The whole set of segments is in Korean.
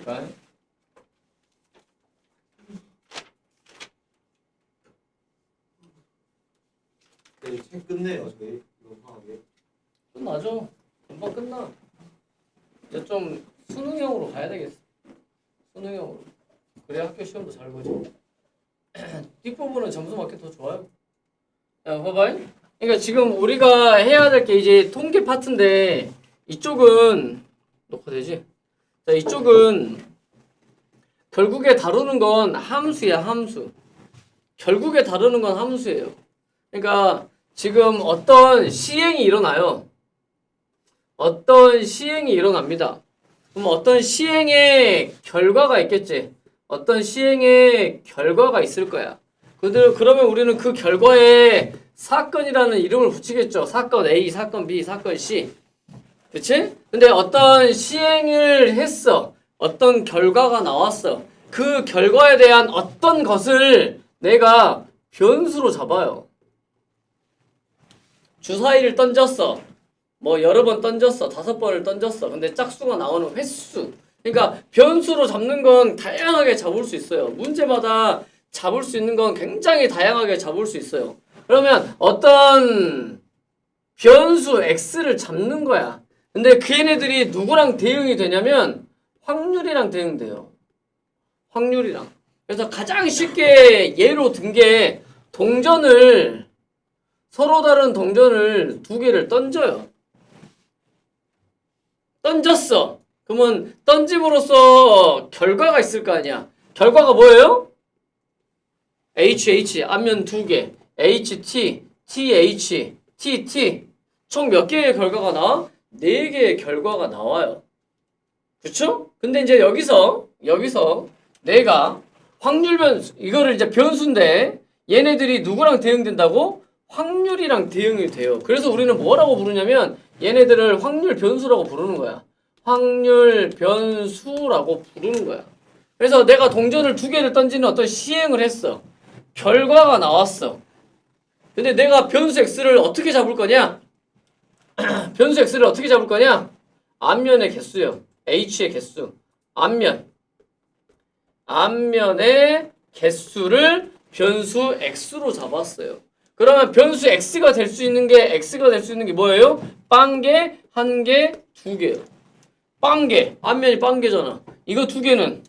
볼까요? 네, 책 끝내요 저희 이거 하게. 끝나죠. 금방 끝나. 이제 좀 수능형으로 가야 되겠어. 수능형으로. 그래야 학교 시험도 잘 보지. 뒷부분은 점수 맞게 더 좋아요. 야, 봐봐. 그러니까 지금 우리가 해야 될 게 이제 통계 파트인데 이쪽은 녹화되지? 자, 이쪽은 결국에 다루는 건 함수야, 함수. 결국에 다루는 건 함수예요. 그러니까 지금 어떤 시행이 일어나요. 어떤 시행이 일어납니다. 그럼 어떤 시행의 결과가 있겠지. 어떤 시행의 결과가 있을 거야. 그러면 우리는 그 결과에 사건이라는 이름을 붙이겠죠. 사건 A, 사건 B, 사건 C. 그치? 근데 어떤 시행을 했어. 어떤 결과가 나왔어. 그 결과에 대한 어떤 것을 내가 변수로 잡아요. 주사위를 던졌어. 뭐 여러 번 던졌어. 5번을 던졌어. 근데 짝수가 나오는 횟수. 그러니까 변수로 잡는 건 다양하게 잡을 수 있어요. 문제마다 잡을 수 있는 건 굉장히 다양하게 잡을 수 있어요. 그러면 어떤 변수 x를 잡는 거야. 근데 그 얘네들이 누구랑 대응이 되냐면 확률이랑 대응돼요. 확률이랑. 그래서 가장 쉽게 예로 든 게 동전을 서로 다른 동전을 2개를 던져요. 던졌어. 그러면 던짐으로써 결과가 있을 거 아니야. 결과가 뭐예요? HH 앞면 2개, HT, TH, TT 총 몇 개의 결과가 나와? 4개의 결과가 나와요. 그쵸? 근데 이제 여기서 내가 확률 변수 이거를 이제 변수인데 얘네들이 누구랑 대응된다고? 확률이랑 대응이 돼요. 그래서 우리는 뭐라고 부르냐면 얘네들을 확률 변수라고 부르는 거야. 확률 변수라고 부르는 거야. 그래서 내가 동전을 2개를 던지는 어떤 시행을 했어. 결과가 나왔어. 근데 내가 변수 x를 어떻게 잡을 거냐? 변수 x를 어떻게 잡을 거냐? 앞면의 개수요. h의 개수. 앞면의 개수를 변수 x로 잡았어요. 그러면 변수 x가 될 수 있는 게 뭐예요? 빵개, 1개, 2개요. 빵개, 앞면이 빵개잖아. 이거 2개는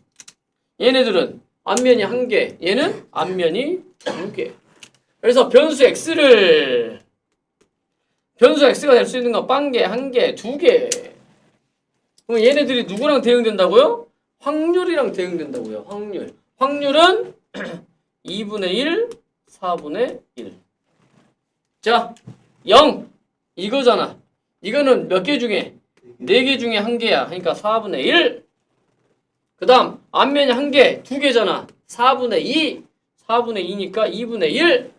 얘네들은 앞면이 1개, 얘는 앞면이 2개. 그래서 변수 x가 될 수 있는 건 빵개, 1개, 2개. 그럼 얘네들이 누구랑 대응된다고요? 확률이랑 대응된다고요. 확률은 2분의 1, 4분의 1. 자, 0 이거잖아. 이거는 몇 개 중에? 4개 중에 1개야. 그러니까 4분의 1. 그 다음 앞면이 1개, 2개잖아. 4분의 2. 4분의 2니까 2분의 1.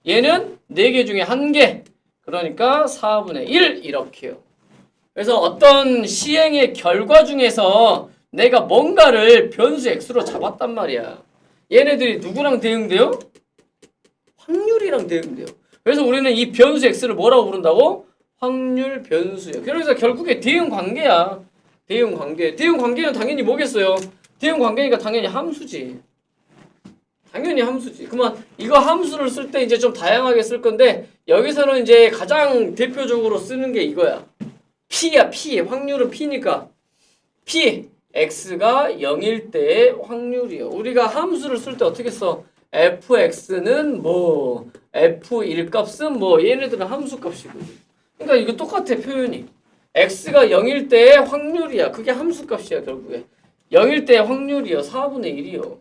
얘는 4개 중에 1개. 그러니까 4분의 1 이렇게요. 그래서 어떤 시행의 결과 중에서 내가 뭔가를 변수 x로 잡았단 말이야. 얘네들이 누구랑 대응돼요? 확률이랑 대응돼요. 그래서 우리는 이 변수 x를 뭐라고 부른다고? 확률 변수예요. 그래서 결국에 대응 관계야. 대응 관계는 당연히 뭐겠어요? 대응 관계니까 당연히 함수지. 그러면 이거 함수를 쓸 때 이제 좀 다양하게 쓸 건데 여기서는 이제 가장 대표적으로 쓰는 게 이거야. P야, P. 확률은 P니까. P. X가 0일 때의 확률이요. 우리가 함수를 쓸 때 어떻게 써? fx는 뭐, f1 값은 뭐, 얘네들은 함수 값이거든. 그러니까 이거 똑같아, 표현이. x가 0일 때의 확률이야. 그게 함수 값이야, 결국에. 0일 때의 확률이요. 4분의 1이요.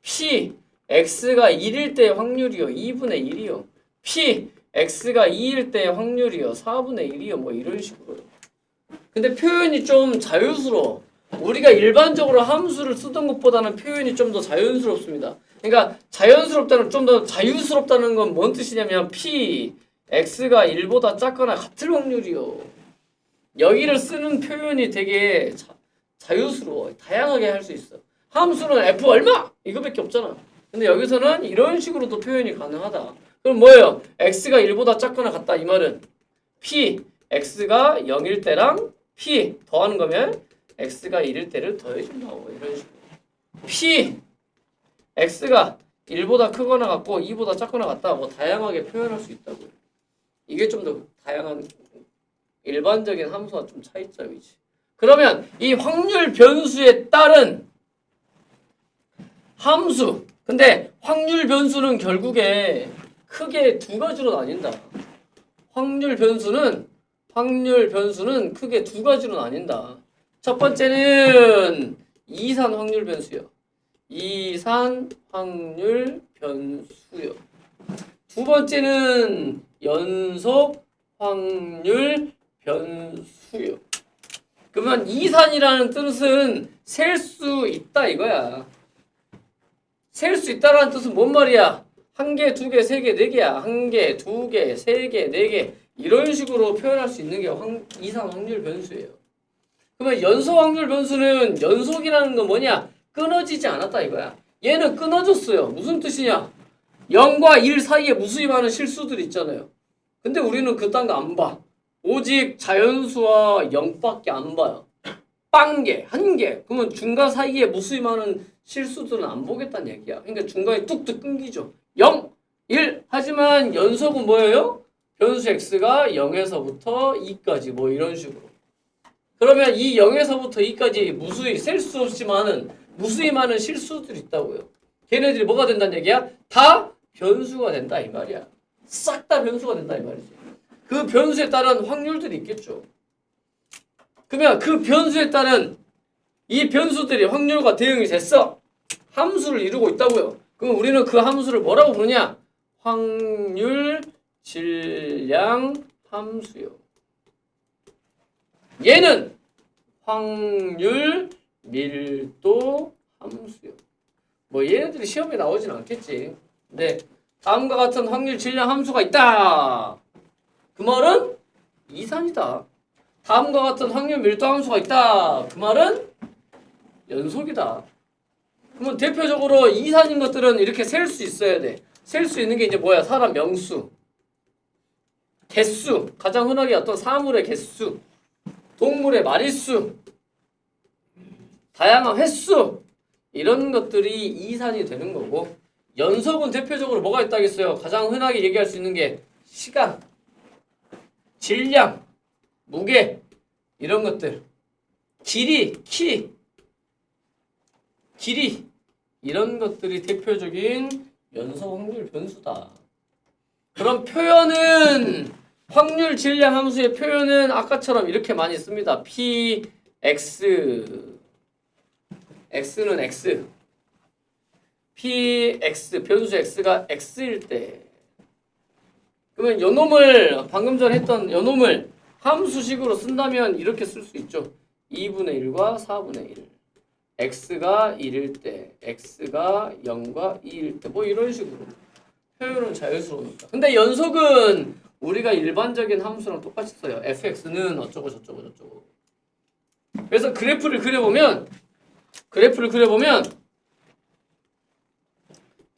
P. x가 1일 때의 확률이요. 2분의 1이요. P. x가 2일 때의 확률이요. 4분의 1이요. 뭐 이런 식으로. 근데 표현이 좀 자유스러워. 우리가 일반적으로 함수를 쓰던 것보다는 표현이 좀 더 자연스럽습니다. 그러니까 자연스럽다는 좀 더 자유스럽다는 건 뭔 뜻이냐면 P, X가 1보다 작거나 같을 확률이요. 여기를 쓰는 표현이 되게 자유스러워. 다양하게 할 수 있어. 함수는 F 얼마? 이거밖에 없잖아. 근데 여기서는 이런 식으로도 표현이 가능하다. 그럼 뭐예요? X가 1보다 작거나 같다. 이 말은 P, X가 0일 때랑 P 더하는 거면 x가 1일 때를 더해준다고 이런 식으로. p x가 1보다 크거나 같고 2보다 작거나 같다. 뭐 다양하게 표현할 수 있다고요. 이게 좀 더 다양한 일반적인 함수와 좀 차이점이지. 그러면 이 확률 변수에 따른 함수. 근데 확률 변수는 결국에 크게 두 가지로 나뉜다. 확률 변수는 크게 두 가지로 나뉜다. 첫 번째는 이산 확률 변수요. 이산 확률 변수요. 두 번째는 연속 확률 변수요. 그러면 이산이라는 뜻은 셀 수 있다 이거야. 셀 수 있다라는 뜻은 뭔 말이야? 한 개, 두 개, 세 개, 네 개야. 한 개, 두 개, 세 개, 네 개. 이런 식으로 표현할 수 있는 게 이산 확률 변수예요. 그러면 연속 확률 변수는 연속이라는 건 뭐냐? 끊어지지 않았다 이거야. 얘는 끊어졌어요. 무슨 뜻이냐? 0과 1 사이에 무수히 많은 실수들 있잖아요. 근데 우리는 그딴 거 안 봐. 오직 자연수와 0밖에 안 봐요. 빵개, 한 개. 그러면 중간 사이에 무수히 많은 실수들은 안 보겠다는 얘기야. 그러니까 중간에 뚝뚝 끊기죠. 0, 1. 하지만 연속은 뭐예요? 변수 x가 0에서부터 2까지 뭐 이런 식으로. 그러면 이 0에서부터 2까지 무수히 셀 수 없이 많은 무수히 많은 실수들이 있다고요. 걔네들이 뭐가 된다는 얘기야? 다 변수가 된다 이 말이야. 싹 다 변수가 된다 이 말이지. 그 변수에 따른 확률들이 있겠죠. 그러면 그 변수에 따른 이 변수들이 확률과 대응이 됐어. 함수를 이루고 있다고요. 그럼 우리는 그 함수를 뭐라고 부르냐? 확률 질량 함수요. 얘는 확률 밀도 함수요. 뭐 얘네들이 시험에 나오진 않겠지. 근데 다음과 같은 확률 질량 함수가 있다. 그 말은 이산이다. 다음과 같은 확률 밀도 함수가 있다. 그 말은 연속이다. 그러면 대표적으로 이산인 것들은 이렇게 셀 수 있어야 돼. 셀 수 있는 게 이제 뭐야? 사람 명수, 개수, 가장 흔하게 어떤 사물의 개수, 동물의 마리수, 다양한 횟수 이런 것들이 이산이 되는 거고, 연속은 대표적으로 뭐가 있다겠어요? 가장 흔하게 얘기할 수 있는 게 시간, 질량, 무게 이런 것들, 길이, 길이 이런 것들이 대표적인 연속 확률 변수다. 그럼 표현은 확률 질량 함수의 표현은 아까처럼 이렇게 많이 씁니다. p, x x는 x p, x 변수 x가 x일 때 그러면 요놈을 방금 전에 했던 요놈을 함수식으로 쓴다면 이렇게 쓸 수 있죠. 2분의 1과 4분의 1 x가 1일 때 x가 0과 2일 때 뭐 이런 식으로 표현은 자유스러우니까. 근데 연속은 우리가 일반적인 함수랑 똑같이 써요. fx는 어쩌고 저쩌고 저쩌고. 그래서 그래프를 그려보면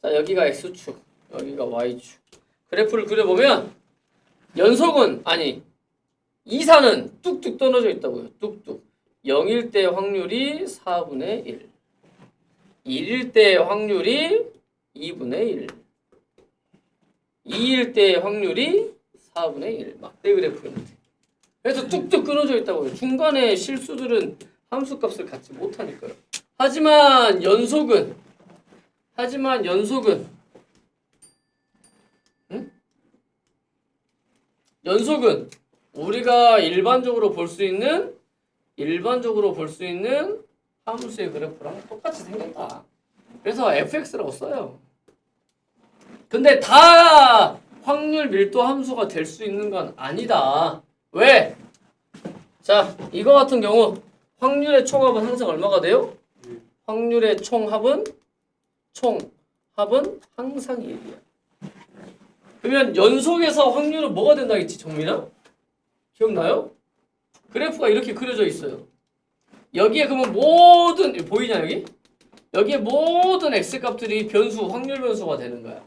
자 여기가 x축 여기가 y축 그래프를 그려보면 연속은 아니 이산은 뚝뚝 떨어져 있다고요. 뚝뚝 0일 때 확률이 4분의 1 1일 때 확률이 2분의 1 2일 때 확률이 4분의 1 막대 그래프였는데 그래서 뚝뚝 끊어져 있다고요. 중간에 실수들은 함수값을 갖지 못하니까요. 하지만 연속은 연속은 우리가 일반적으로 볼 수 있는 함수의 그래프랑 똑같이 생겼다. 그래서 fx라고 써요. 근데 다 확률 밀도 함수가 될 수 있는 건 아니다. 왜? 자, 이거 같은 경우 확률의 총합은 항상 얼마가 돼요? 확률의 총합은 항상 1이야. 그러면 연속에서 확률은 뭐가 된다겠지, 정민아? 기억나요? 그래프가 이렇게 그려져 있어요. 여기에 그러면 모든 보이냐 여기? 여기에 모든 x값들이 변수, 확률 변수가 되는 거야.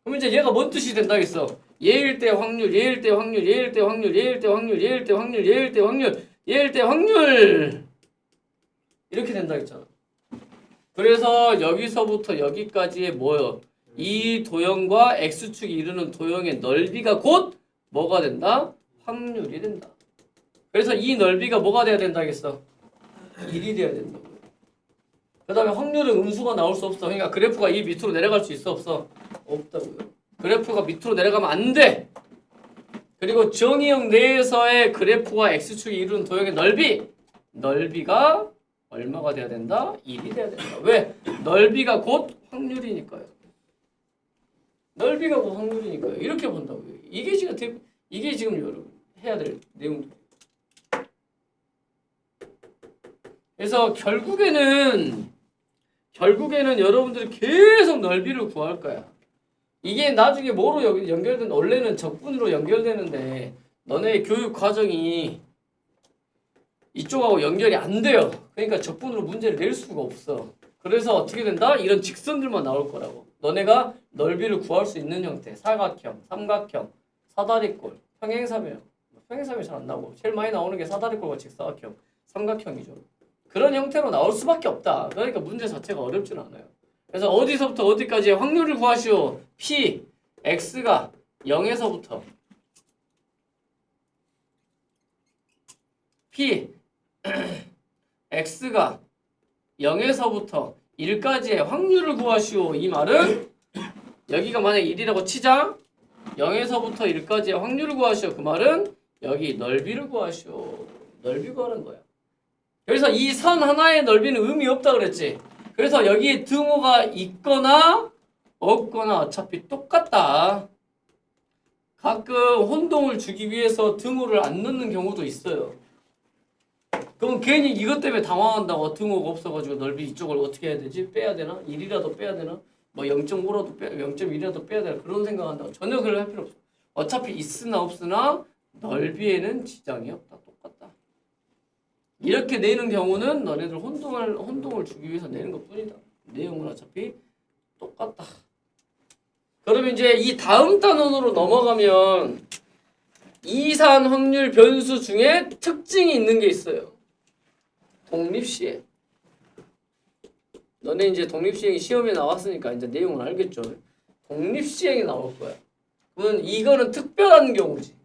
그럼 이제 얘가 뭔 뜻이 된다겠어? 얘일 때 확률, 얘일 때 확률, 얘일 때 확률, 얘일 때 확률, 얘일 때 확률, 얘일 때 확률, 얘일 때 확률. 이렇게 된다 했잖아. 그래서 여기서부터 여기까지의 뭐요? 이 도형과 x축이 이루는 도형의 넓이가 곧 뭐가 된다? 확률이 된다. 그래서 이 넓이가 뭐가 돼야 된다겠어? 1이 돼야 된다고요. 그 다음에 확률은 음수가 나올 수 없어. 그러니까 그래프가 이 밑으로 내려갈 수 있어 없어? 없다고요. 그래프가 밑으로 내려가면 안 돼. 그리고 정의형 내에서의 그래프와 x축이 이루는 도형의 넓이가 얼마가 돼야 된다? 1이 돼야 된다. 왜? 넓이가 곧 확률이니까요. 넓이가 곧 확률이니까요. 이렇게 본다고요. 이게 지금 여러분 해야 될 내용들. 그래서 결국에는 여러분들이 계속 넓이를 구할 거야. 이게 나중에 뭐로 연결된 원래는 적분으로 연결되는데 너네 교육 과정이 이쪽하고 연결이 안 돼요. 그러니까 적분으로 문제를 낼 수가 없어. 그래서 어떻게 된다? 이런 직선들만 나올 거라고. 너네가 넓이를 구할 수 있는 형태, 사각형, 삼각형, 사다리꼴, 평행사면. 평행사면 잘 안 나오고 제일 많이 나오는 게 사다리꼴과 직사각형, 삼각형이죠. 그런 형태로 나올 수밖에 없다. 그러니까 문제 자체가 어렵진 않아요. 그래서 어디서부터 어디까지의 확률을 구하시오. P, X가 0에서부터 P, X가 0에서부터 1까지의 확률을 구하시오. 이 말은 여기가 만약 1이라고 치자. 0에서부터 1까지의 확률을 구하시오. 그 말은 여기 넓이를 구하시오. 넓이 구하는 거야. 그래서 이 선 하나의 넓이는 의미 없다 그랬지. 그래서 여기에 등호가 있거나 없거나 어차피 똑같다. 가끔 혼동을 주기 위해서 등호를 안 넣는 경우도 있어요. 그럼 괜히 이것 때문에 당황한다고. 등호가 없어가지고 넓이 이쪽을 어떻게 해야 되지? 빼야 되나? 1이라도 빼야 되나? 뭐 0.5라도 0.1이라도 빼야 되나? 그런 생각한다고. 전혀 그럴 필요 없어. 어차피 있으나 없으나 넓이에는 지장이 없다. 똑같다. 이렇게 내는 경우는 너네들 혼동을 주기 위해서 내는 것 뿐이다. 내용은 어차피 똑같다. 그러면 이제 이 다음 단원으로 넘어가면 이산 확률 변수 중에 특징이 있는 게 있어요. 독립시행. 너네 이제 독립시행이 시험에 나왔으니까 이제 내용을 알겠죠. 독립시행이 나올 거야. 그러면 이거는 특별한 경우지.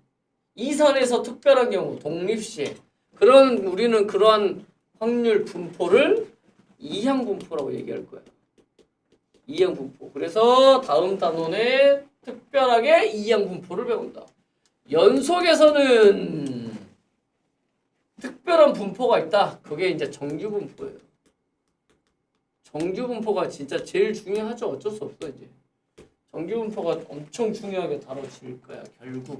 이산에서 특별한 경우 독립시행. 우리는 그러한 확률 분포를 이항 분포라고 얘기할 거야. 이항 분포. 그래서 다음 단원에 특별하게 이항 분포를 배운다. 연속에서는 특별한 분포가 있다. 그게 이제 정규 분포예요. 정규 분포가 진짜 제일 중요하죠. 어쩔 수 없어 이제. 정규 분포가 엄청 중요하게 다뤄질 거야 결국.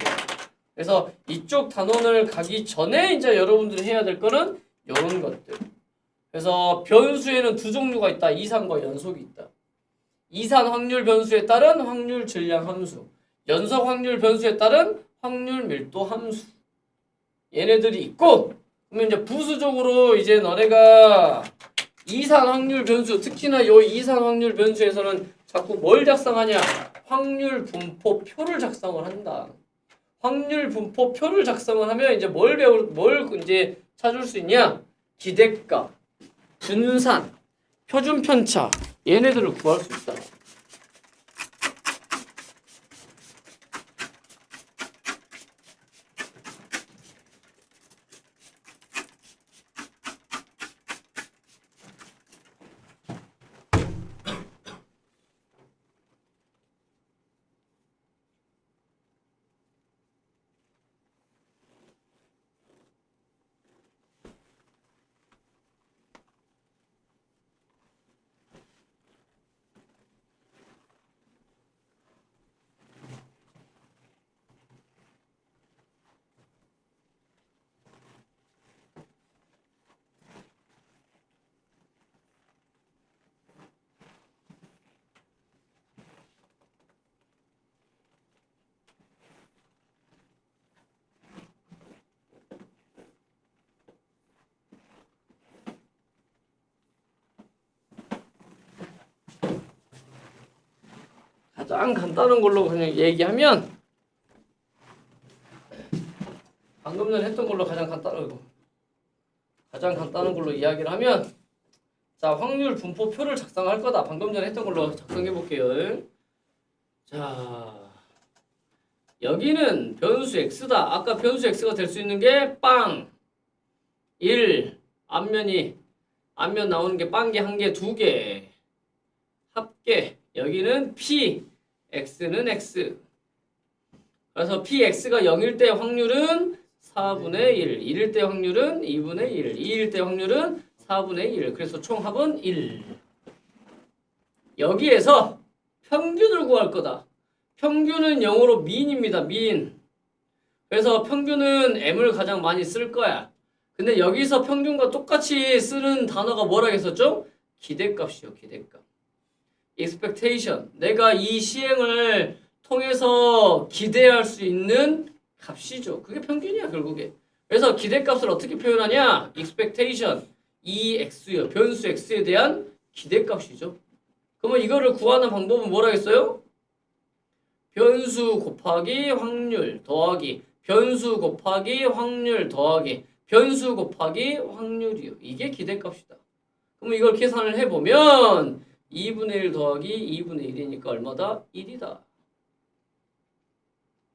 그래서 이쪽 단원을 가기 전에 이제 여러분들이 해야 될 거는 이런 것들. 그래서 변수에는 두 종류가 있다. 이산과 연속이 있다. 이산 확률 변수에 따른 확률 질량 함수, 연속 확률 변수에 따른 확률 밀도 함수. 얘네들이 있고, 그러면 이제 부수적으로 이제 너네가 이산 확률 변수, 특히나 요 이산 확률 변수에서는 자꾸 뭘 작성하냐? 확률 분포표를 작성을 한다. 확률 분포표를 작성을 하면 이제 뭘 이제 찾을 수 있냐? 기대값, 분산, 표준 편차 얘네들을 구할 수 있다. 가장 간단한 걸로 그냥 얘기하면 방금 전에 했던 걸로 가장 간단한 걸로 이야기를 하면 자, 확률 분포표를 작성할 거다. 방금 전에 했던 걸로 작성해 볼게요. 자, 여기는 변수 x다. 아까 변수 x가 될 수 있는 게 빵, 1, 앞면 나오는 게 빵개 1개, 2개, 합계. 여기는 p, x는 x. 그래서 px가 0일 때 확률은 4분의 1, 1일 때 확률은 2분의 1, 2일 때 확률은 4분의 1. 그래서 총합은 1. 여기에서 평균을 구할 거다. 평균은 영어로 mean입니다. mean. 그래서 평균은 m을 가장 많이 쓸 거야. 근데 여기서 평균과 똑같이 쓰는 단어가 뭐라고 했었죠? 기대값이요. 기대값. expectation. 내가 이 시행을 통해서 기대할 수 있는 값이죠. 그게 평균이야 결국에. 그래서 기대값을 어떻게 표현하냐? expectation. 이 x요. 변수 x에 대한 기대값이죠. 그러면 이거를 구하는 방법은 뭐라 했어요? 변수 곱하기 확률 더하기 변수 곱하기 확률 더하기 변수 곱하기 확률이요. 이게 기대값이다. 그럼 이걸 계산을 해보면 2분의 1 더하기 2분의 1이니까 얼마다? 1이다.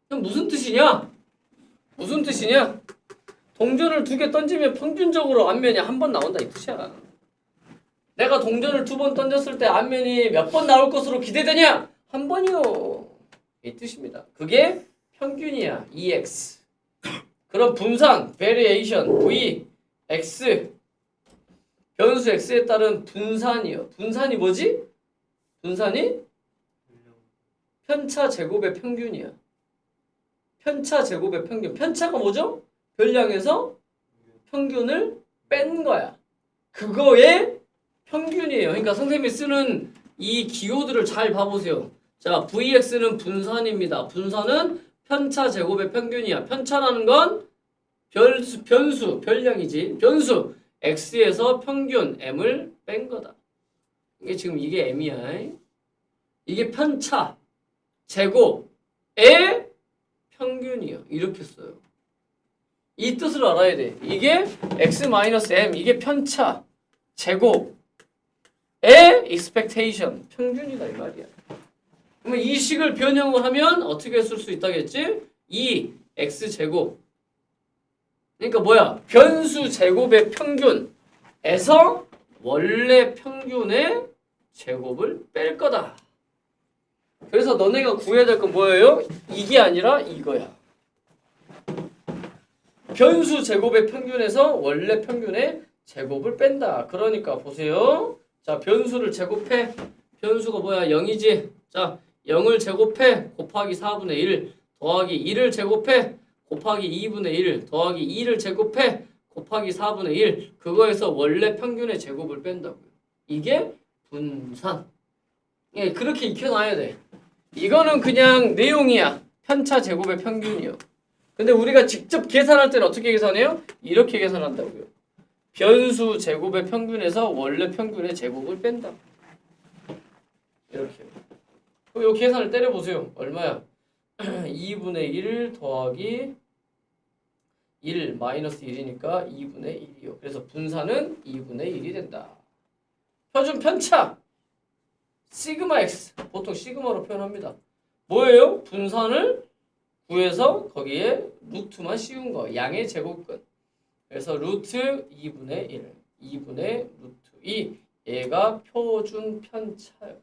그럼 무슨 뜻이냐? 무슨 뜻이냐? 동전을 2개 던지면 평균적으로 앞면이 한 번 나온다 이 뜻이야. 내가 동전을 2번 던졌을 때 앞면이 몇 번 나올 것으로 기대되냐? 한 번이요. 이 뜻입니다. 그게 평균이야. EX. 그럼 분산, variation, V, X. 변수 X에 따른 분산이요. 분산이 뭐지? 분산이 편차 제곱의 평균이야. 편차 제곱의 평균. 편차가 뭐죠? 별량에서 평균을 뺀 거야. 그거의 평균이에요. 그러니까 선생님이 쓰는 이 기호들을 잘 봐보세요. 자, VX는 분산입니다. 분산은 편차 제곱의 평균이야. 편차라는 건 변수, 별량이지. 변수 X에서 평균 M을 뺀 거다. 이게 지금 이게 M이야. 이게 편차 제곱의 평균이요. 이렇게 써요. 이 뜻을 알아야 돼. 이게 X-M, 이게 편차 제곱의 expectation, 평균이다 이 말이야. 그러면 이 식을 변형을 하면 어떻게 쓸 수 있다겠지? 2x제곱. 그러니까 뭐야? 변수 제곱의 평균에서 원래 평균의 제곱을 뺄 거다. 그래서 너네가 구해야 될 건 뭐예요? 이게 아니라 이거야. 변수 제곱의 평균에서 원래 평균의 제곱을 뺀다. 그러니까 보세요. 자, 변수를 제곱해. 변수가 뭐야? 0이지. 자, 0을 제곱해 곱하기 4분의 1 더하기 1을 제곱해 곱하기 2분의 1 더하기 2를 제곱해 곱하기 4분의 1 그거에서 원래 평균의 제곱을 뺀다고요. 이게 분산. 예, 그렇게 익혀놔야 돼. 이거는 그냥 내용이야. 편차 제곱의 평균이요. 근데 우리가 직접 계산할 때는 어떻게 계산해요? 이렇게 계산한다고요. 변수 제곱의 평균에서 원래 평균의 제곱을 뺀다. 이렇게. 그럼 이 계산을 때려보세요. 얼마야? 2분의 1 더하기 1 마이너스 1이니까 2분의 1이요. 그래서 분산은 2분의 1이 된다. 표준 편차 시그마 x 보통 시그마로 표현합니다. 뭐예요? 분산을 구해서 거기에 루트만 씌운 거. 양의 제곱근. 그래서 루트 2분의 1 2분의 루트 2 얘가 표준 편차예요.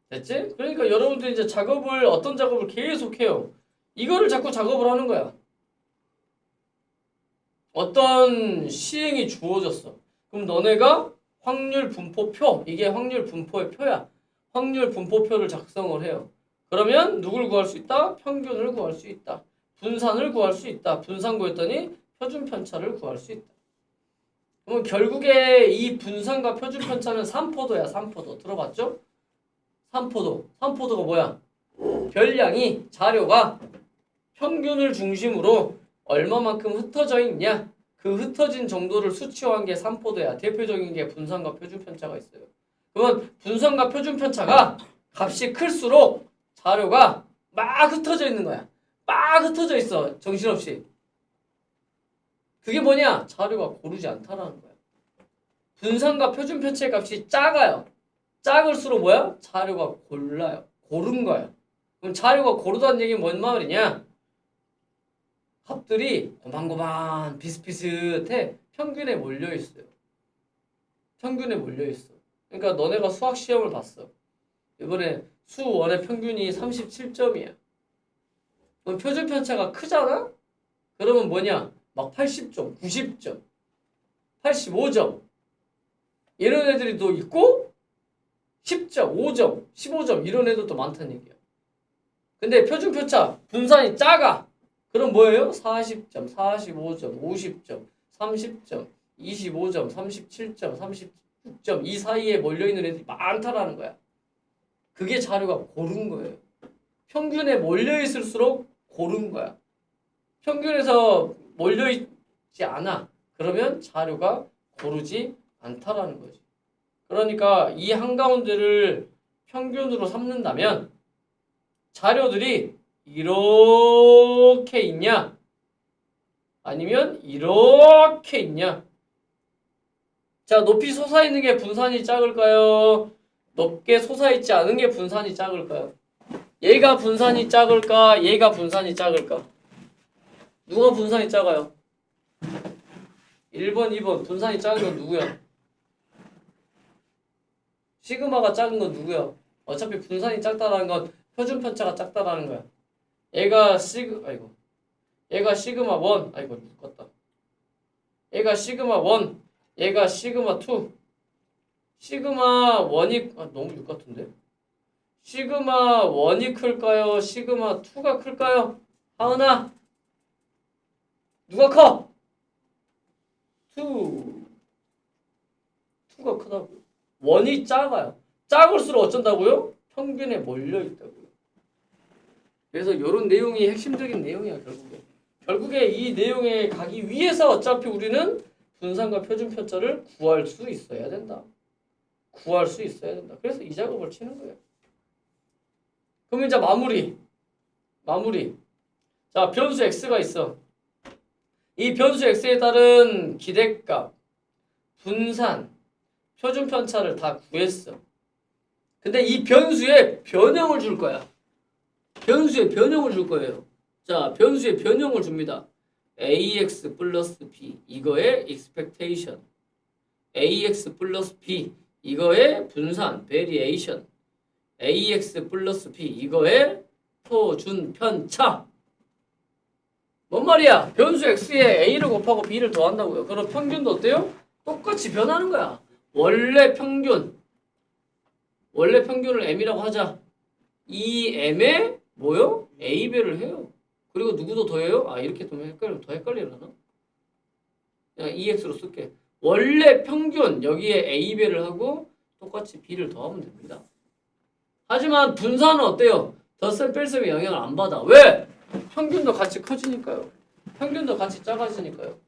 됐지? 그러니까 여러분들이 이제 작업을 어떤 작업을 계속해요. 이거를 자꾸 작업을 하는 거야. 어떤 시행이 주어졌어. 그럼 너네가 확률 분포표, 이게 확률 분포의 표야. 확률 분포표를 작성을 해요. 그러면 누굴 구할 수 있다? 평균을 구할 수 있다. 분산을 구할 수 있다. 분산 구했더니 표준 편차를 구할 수 있다. 그럼 결국에 이 분산과 표준 편차는 3포도야. 3포도. 들어봤죠? 3포도. 3포도가 뭐야? 별량이 자료가 평균을 중심으로 얼마만큼 흩어져 있냐? 그 흩어진 정도를 수치화한 게 3포도야. 대표적인 게 분산과 표준 편차가 있어요. 그러면 분산과 표준 편차가 값이 클수록 자료가 막 흩어져 있는 거야. 막 흩어져 있어. 정신없이. 그게 뭐냐? 자료가 고르지 않다라는 거야. 분산과 표준 편차의 값이 작아요. 작을수록 뭐야? 자료가 골라요. 고른 거야. 그럼 자료가 고르다는 얘기는 뭔 말이냐? 값들이 고만고만 비슷비슷해. 평균에 몰려 있어요. 평균에 몰려 있어. 그러니까 너네가 수학 시험을 봤어. 이번에 수1의 평균이 37점이야. 그럼 표준 편차가 크잖아? 그러면 뭐냐? 막 80점, 90점, 85점 이런 애들이 또 있고 10점, 5점, 15점 이런 애들도 많다는 얘기야. 근데 표준 편차 분산이 작아. 그럼 뭐예요? 40점, 45점, 50점, 30점, 25점, 37점, 36점 이 사이에 몰려있는 애들이 많다라는 거야. 그게 자료가 고른 거예요. 평균에 몰려있을수록 고른 거야. 평균에서 몰려있지 않아. 그러면 자료가 고르지 않다라는 거지. 그러니까 이 한가운데를 평균으로 삼는다면 자료들이 이렇게 있냐? 아니면 이렇게 있냐? 자, 높이 솟아있는 게 분산이 작을까요? 높게 솟아있지 않은 게 분산이 작을까요? 얘가 분산이 작을까? 얘가 분산이 작을까? 누가 분산이 작아요? 1번, 2번 분산이 작은 건 누구야? 시그마가 작은 건 누구야? 어차피 분산이 작다라는 건 표준 편차가 작다라는 거야. 얘가 시그마 1, 아이고 묶었다. 얘가 시그마 1, 얘가 시그마 2. 시그마 1이 너무 6 같은데? 시그마 1이 클까요? 시그마 2가 클까요? 하은아 누가 커? 2가 크다고요. 1이 작아요. 작을수록 어쩐다고요? 평균에 몰려있다고요. 그래서 이런 내용이 핵심적인 내용이야 결국에 이 내용에 가기 위해서 어차피 우리는 분산과 표준 편차를 구할 수 있어야 된다. 그래서 이 작업을 치는 거예요. 그럼 이제 마무리. 자, 변수 x가 있어. 이 변수 x에 따른 기대값, 분산, 표준 편차를 다 구했어. 근데 이 변수에 변형을 줄 거야. 자, 변수에 변형을 줍니다. ax 플러스 b 이거의 expectation, ax 플러스 b 이거의 분산 variation, ax 플러스 b 이거의 표준 편차. 뭔 말이야? 변수 x에 a를 곱하고 b를 더한다고요. 그럼 평균도 어때요? 똑같이 변하는 거야. 원래 평균을 m이라고 하자. 이 m에 뭐요? a배를 해요. 그리고 누구도 더해요? 이렇게 되면 더 헷갈리려나? 그냥 ex로 쓸게. 원래 평균 여기에 a배를 하고 똑같이 b를 더하면 됩니다. 하지만 분산은 어때요? 덧셈 뺄셈의 영향을 안 받아. 왜? 평균도 같이 커지니까요. 평균도 같이 작아지니까요.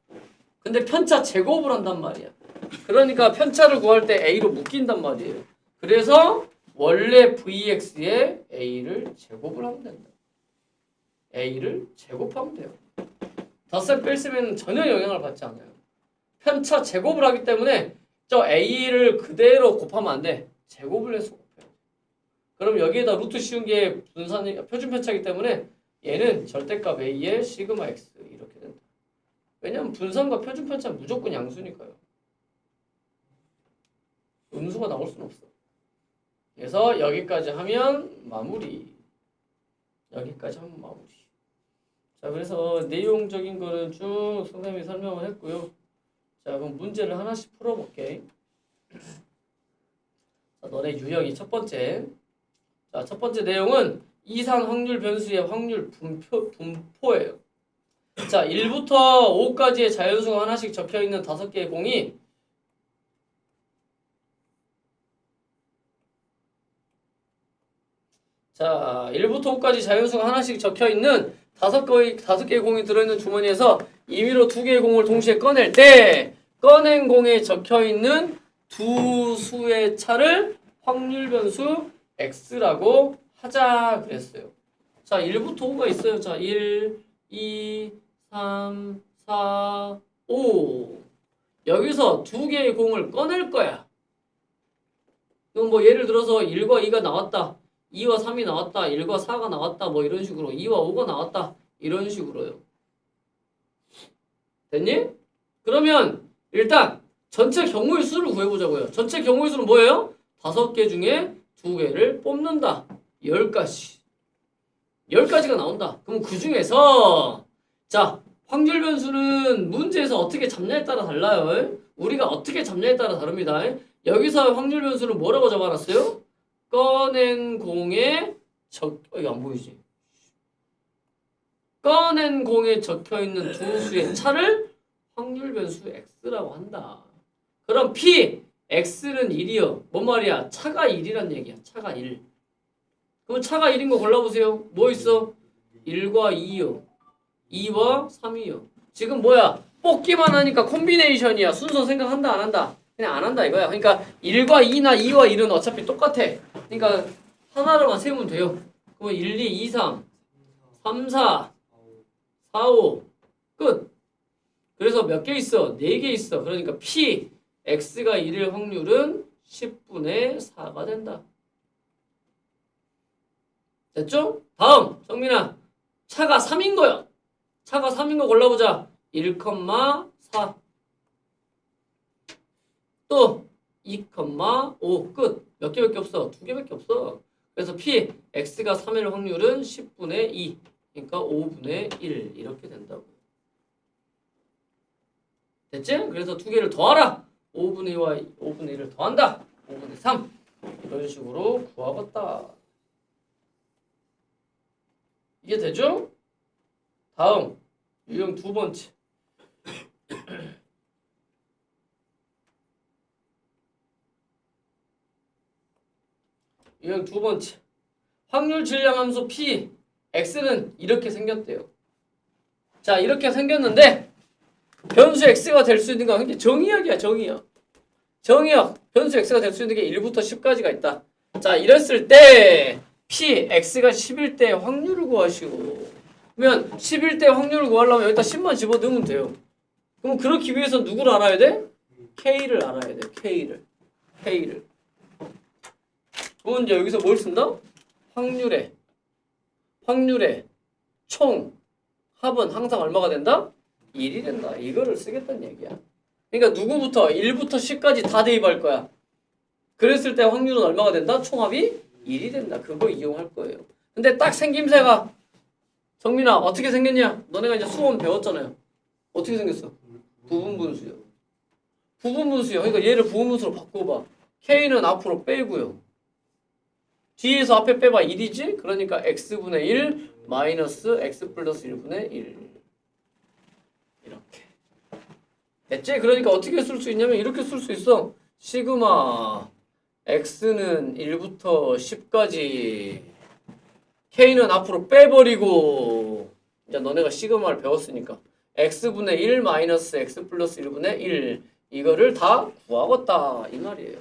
근데 편차 제곱을 한단 말이야. 그러니까 편차를 구할 때 a로 묶인단 말이에요. 그래서 원래 vx에 a를 제곱을 하면 된다. a를 제곱하면 돼요. 덧셈 뺄셈에는 전혀 영향을 받지 않아요. 편차 제곱을 하기 때문에 저 a를 그대로 곱하면 안 돼. 제곱을 해서 곱해요. 그럼 여기에다 루트 씌운 게 분산이 표준 편차이기 때문에 얘는 절대값 a의 시그마 x 이렇게 된다. 왜냐면 분산과 표준 편차는 무조건 양수니까요. 음수가 나올 수는 없어. 그래서 여기까지 하면 마무리. 자, 그래서 내용적인 거는 쭉 선생님이 설명을 했고요. 자, 그럼 문제를 하나씩 풀어볼게. 자, 너네 유형이 첫 번째. 자, 첫 번째 내용은 이상 확률 변수의 확률 분포예요. 자, 1부터 5까지의 자연수가 하나씩 적혀있는 5개의 공이 자, 1부터 5까지 자연수가 하나씩 적혀있는 5개의 공이 들어있는 주머니에서 임의로 2개의 공을 동시에 꺼낼 때 꺼낸 공에 적혀있는 두 수의 차를 확률 변수 x라고 하자 그랬어요. 자, 1부터 5가 있어요. 자, 1, 2, 3, 4, 5. 여기서 두 개의 공을 꺼낼 거야. 그럼 뭐 예를 들어서 1과 2가 나왔다. 2와 3이 나왔다. 1과 4가 나왔다. 뭐 이런 식으로 2와 5가 나왔다. 이런 식으로요. 됐니? 그러면 일단 전체 경우의 수를 구해보자고요. 전체 경우의 수는 뭐예요? 5개 중에 2개를 뽑는다. 10가지. 10가지가 나온다. 그럼 그 중에서 자 확률 변수는 문제에서 어떻게 잡냐에 따라 달라요. 우리가 어떻게 잡냐에 따라 다릅니다. 여기서 확률 변수는 뭐라고 잡아놨어요? 꺼낸 공에 이거 안 보이지? 꺼낸 공에 적혀있는 두 수의 차를 확률 변수 x라고 한다. 그럼 p, x는 1이요. 뭔 말이야? 차가 1이란 얘기야. 차가 1. 그럼 차가 1인 거 골라보세요. 뭐 있어? 1과 2요. 2와 3이요. 지금 뭐야? 뽑기만 하니까 콤비네이션이야. 순서 생각한다 안 한다? 그냥 안 한다 이거야. 그러니까 1과 2나 2와 1은 어차피 똑같아. 그러니까 하나로만 세우면 돼요. 그러면 1, 2, 2, 3, 3, 4, 4, 5 끝. 그래서 몇 개 있어? 4개 있어. 그러니까 P, X가 1일 확률은 10분의 4가 된다. 됐죠? 다음 정민아. 차가 3인 거야. 차가 3인 거 골라보자. 1,4 또 2,5 끝. 몇 개밖에 없어? 2개밖에 없어. 그래서 P, X가 3일 확률은 10분의 2 그러니까 5분의 1 이렇게 된다고. 됐지? 그래서 2개를 더하라. 5분의 2와 5분의 1을 더한다. 5분의 3 이런 식으로 구하겠다. 이게 되죠? 다음 유형 두 번째. 유형 두 번째. 확률 질량 함수 P, X는 이렇게 생겼대요. 자, 이렇게 생겼는데 변수 X가 될 수 있는 건 그게 정의역이야, 정의역. 정의역. 변수 X가 될 수 있는 게 1부터 10까지가 있다. 자, 이랬을 때 P, X가 10일 때 확률을 구하시고 그러면 10일 때 확률을 구하려면 여기다 10만 집어넣으면 돼요. 그럼 그렇기 위해서 누구를 알아야 돼? K를 알아야 돼. K를. 그럼 이제 여기서 뭘 쓴다? 확률의 총 합은 항상 얼마가 된다? 1이 된다. 이거를 쓰겠다는 얘기야. 그러니까 누구부터 1부터 10까지 다 대입할 거야. 그랬을 때 확률은 얼마가 된다? 총합이 1이 된다. 그거 이용할 거예요. 근데 딱 생김새가 정민아 어떻게 생겼냐? 너네가 이제 수원 배웠잖아요. 어떻게 생겼어? 부분분수요. 그러니까 얘를 부분분수로 바꿔봐. K는 앞으로 빼고요. 뒤에서 앞에 빼봐 1이지? 그러니까 x분의 1 마이너스 x 플러스 1분의 1 이렇게 됐지? 그러니까 어떻게 쓸 수 있냐면 이렇게 쓸 수 있어. 시그마 x는 1부터 10까지 k는 앞으로 빼버리고 이제 너네가 시그마를 배웠으니까 x분의 1 마이너스 x 플러스 1분의 1 이거를 다 구하겠다 이 말이에요.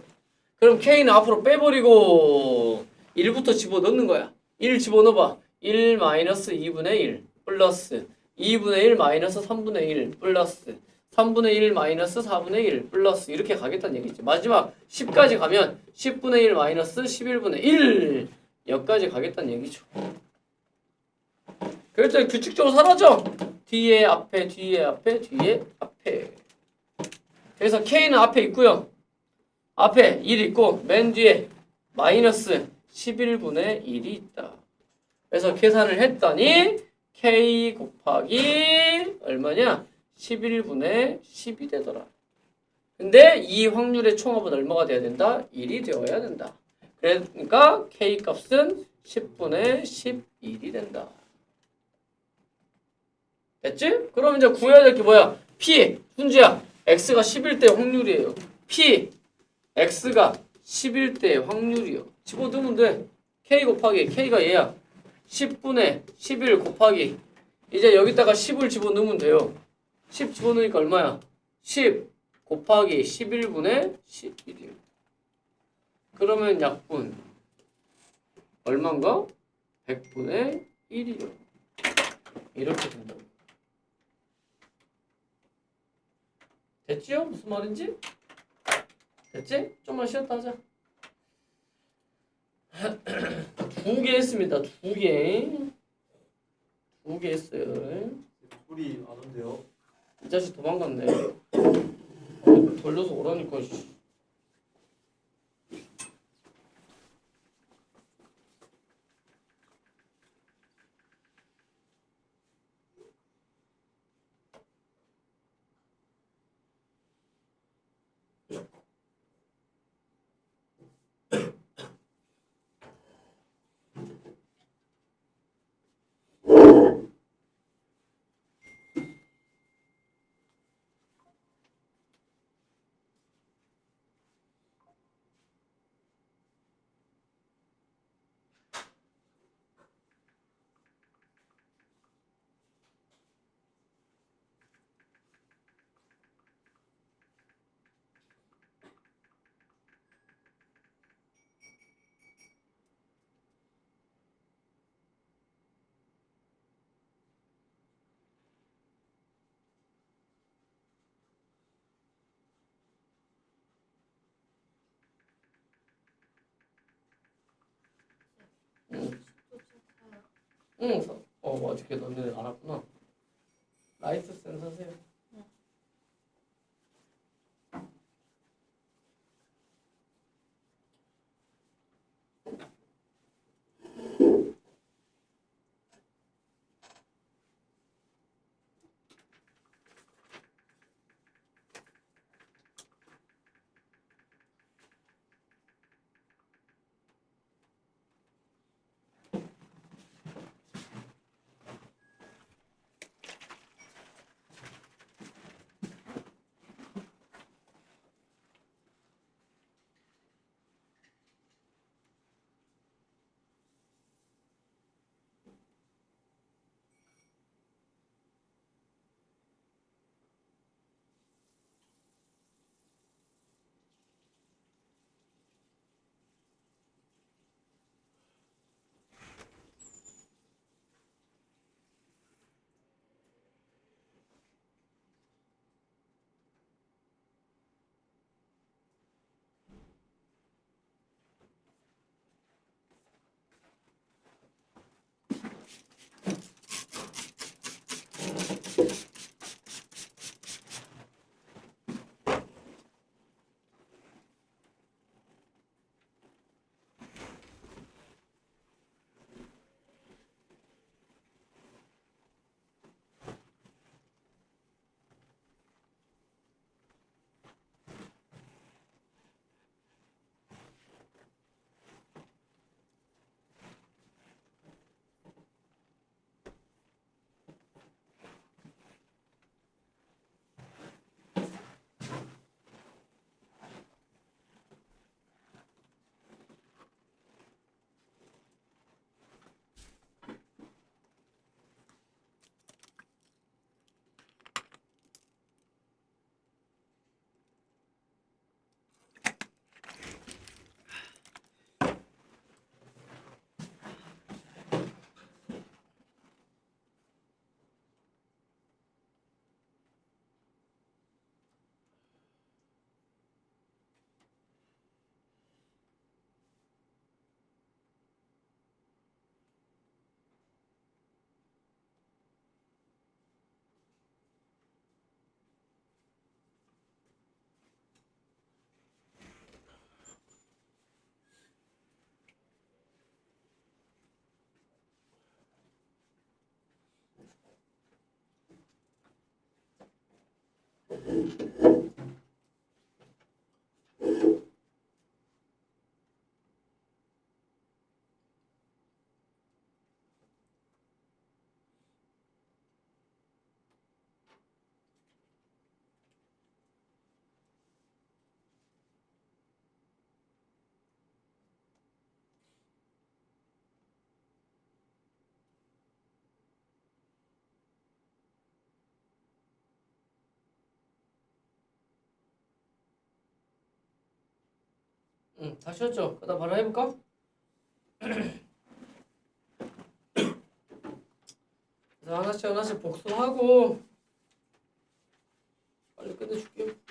그럼 k는 앞으로 빼버리고 1부터 집어넣는 거야. 1 집어넣어봐. 1 마이너스 2분의 1 플러스 2분의 1 마이너스 3분의 1 플러스 3분의 1 마이너스 4분의 1 플러스 이렇게 가겠다는 얘기지. 마지막 10까지 가면 10분의 1 마이너스 11분의 1 여기까지 가겠다는 얘기죠. 그래서 규칙적으로 사라져. 뒤에 앞에 뒤에 앞에 뒤에 앞에. 그래서 K는 앞에 있고요. 앞에 1 있고 맨 뒤에 마이너스 11분의 1이 있다. 그래서 계산을 했더니 K 곱하기 얼마냐? 11분의 10이 되더라. 근데 이 확률의 총합은 얼마가 돼야 된다? 1이 되어야 된다. 그러니까 K 값은 10분의 11이 된다. 됐지? 그럼 이제 구해야 될 게 뭐야? P, 순지야. X가 11대 확률이에요. P, X가 11대 확률이요. 집어넣으면 돼. K 곱하기 K가 얘야. 10분의 11 곱하기 이제 여기다가 10을 집어넣으면 돼요. 10 집어넣으니까 얼마야? 10 곱하기 11분의 11이요. 그러면 약분 얼마인가? 100분의 1이요. 이렇게 된다고. 됐지요? 무슨 말인지? 됐지? 좀만 쉬었다 하자. 두 개 했습니다. 두 개. 두 개 했어요. 소리 안 온대요. 이 자식 도망갔네. 돌려서 오라니까. 씨. 응. 어저께 너네 알았구나. 라이트 센서세요. 응, 다 쉬었죠? 그다음 바로 해볼까? 그래서 하나씩 복습하고 빨리 끝내줄게요.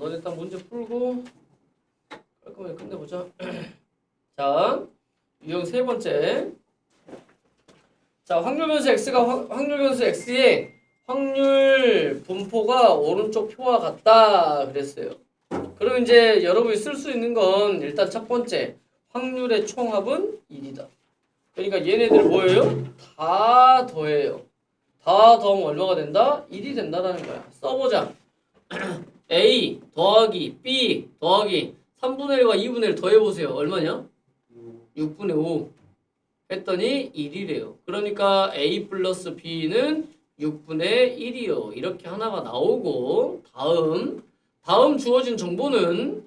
한번 일단 문제 풀고 깔끔하게 끝내보자. 자, 유형 세 번째. 자, 확률 변수 x가 확률 변수 x의 확률 분포가 오른쪽 표와 같다 그랬어요. 그럼 이제 여러분이 쓸 수 있는 건 일단 첫 번째 확률의 총합은 1이다. 그러니까 얘네들 뭐예요? 다 더해요. 다 더하면 얼마가 된다? 1이 된다라는 거야. 써보자. A 더하기 B 더하기 3분의 1과 2분의 1 더해보세요. 얼마냐? 6분의 5 했더니 1이래요. 그러니까 A 플러스 B는 6분의 1이요. 이렇게 하나가 나오고 다음 주어진 정보는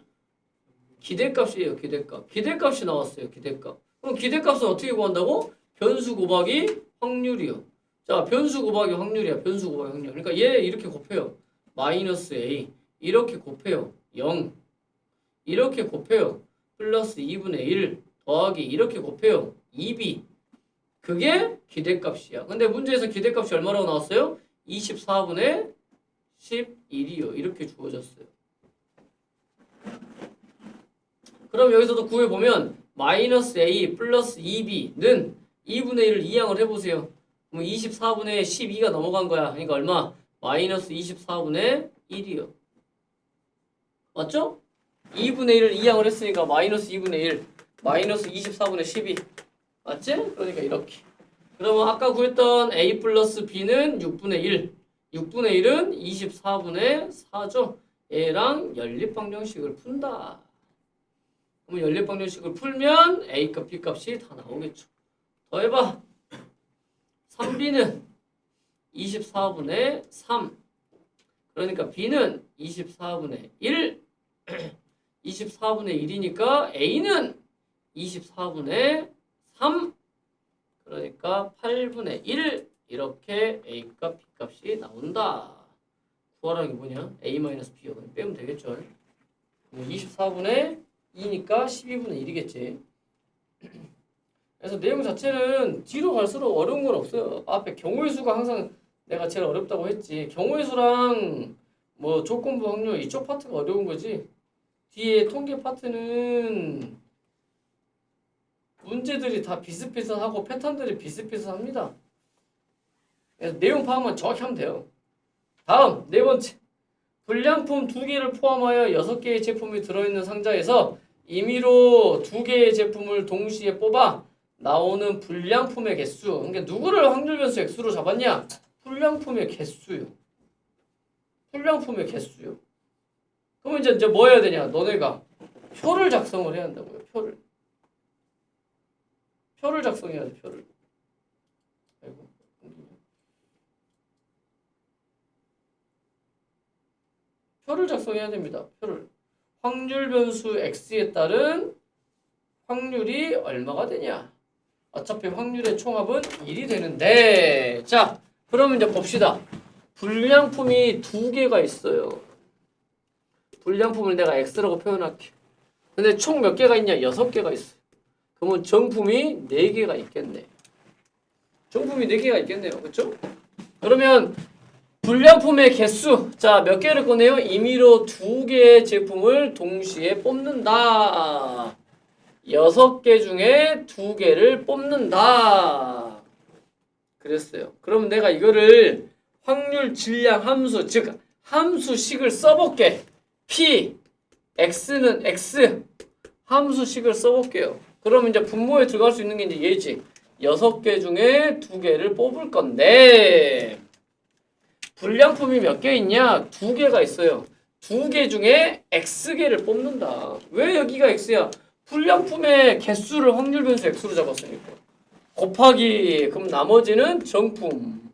기대값이에요. 기대값. 기대값이 나왔어요. 기대값. 그럼 기대값은 어떻게 구한다고? 변수 곱하기 확률이요. 자, 변수 곱하기 확률이야. 변수 곱하기 확률. 그러니까 얘 이렇게 곱해요. 마이너스 A. 이렇게 곱해요. 0. 이렇게 곱해요. 플러스 2분의 1 더하기 이렇게 곱해요. 2B. 그게 기대값이야. 근데 문제에서 기대값이 얼마라고 나왔어요? 24분의 11이요. 이렇게 주어졌어요. 그럼 여기서도 구해보면 마이너스 A 플러스 2B는 2분의 1을 이항을 해보세요. 그럼 24분의 12가 넘어간 거야. 그러니까 얼마? 마이너스 24분의 1이요. 맞죠? 2분의 1을 이항을 했으니까 마이너스 2분의 1 마이너스 24분의 12 맞지? 그러니까 이렇게. 그러면 아까 구했던 A 플러스 B는 6분의 1 6분의 1은 24분의 4죠. 얘랑 연립방정식을 푼다. 그럼 연립방정식을 풀면 A값 B값이 다 나오겠죠. 더해봐. 3B는 24분의 3 그러니까 B는 24분의 1 24분의 1이니까 A는 24분의 3 그러니까 8분의 1 이렇게 A값 B값이 나온다. 구하라는 게 뭐냐? A-B요. 빼면 되겠죠. 24분의 2니까 12분의 1이겠지. 그래서 내용 자체는 뒤로 갈수록 어려운 건 없어요. 앞에 경우의 수가 항상 내가 제일 어렵다고 했지. 경우의 수랑 뭐 조건부 확률 이쪽 파트가 어려운 거지. 뒤에 통계 파트는 문제들이 다 비슷비슷하고 패턴들이 비슷비슷합니다. 그래서 내용 파악만 정확히 하면 돼요. 다음 네 번째. 불량품 2개를 포함하여 6개의 제품이 들어있는 상자에서 임의로 2개의 제품을 동시에 뽑아 나오는 불량품의 개수. 그러니까 누구를 확률 변수 x로 잡았냐? 불량품의 개수요. 불량품의 개수요. 그러면 이제 뭐 해야 되냐? 너네가 표를 작성을 해야 한다고요. 표를 작성해야 돼. 표를. 아이고. 표를 작성해야 됩니다. 표를. 확률 변수 x에 따른 확률이 얼마가 되냐? 어차피 확률의 총합은 1이 되는데 자, 그러면 이제 봅시다. 불량품이 2개가 있어요. 불량품을 내가 x라고 표현할게. 근데 총 몇 개가 있냐? 6개가 있어. 그러면 정품이 4개가 있겠네. 정품이 4개가 있겠네요. 그렇죠? 그러면 불량품의 개수. 자, 몇 개를 꺼내요? 임의로 2개의 제품을 동시에 뽑는다. 6개 중에 2개를 뽑는다. 그랬어요. 그러면 내가 이거를 확률 질량 함수, 즉 함수식을 써볼게. P, X는 X 함수식을 써볼게요. 그러면 이제 분모에 들어갈 수 있는 게 이제 얘지. 6개 중에 2개를 뽑을 건데 불량품이 몇 개 있냐? 2개가 있어요. 2개 중에 X개를 뽑는다. 왜 여기가 X야? 불량품의 개수를 확률 변수 X로 잡았으니까. 곱하기 그럼 나머지는 정품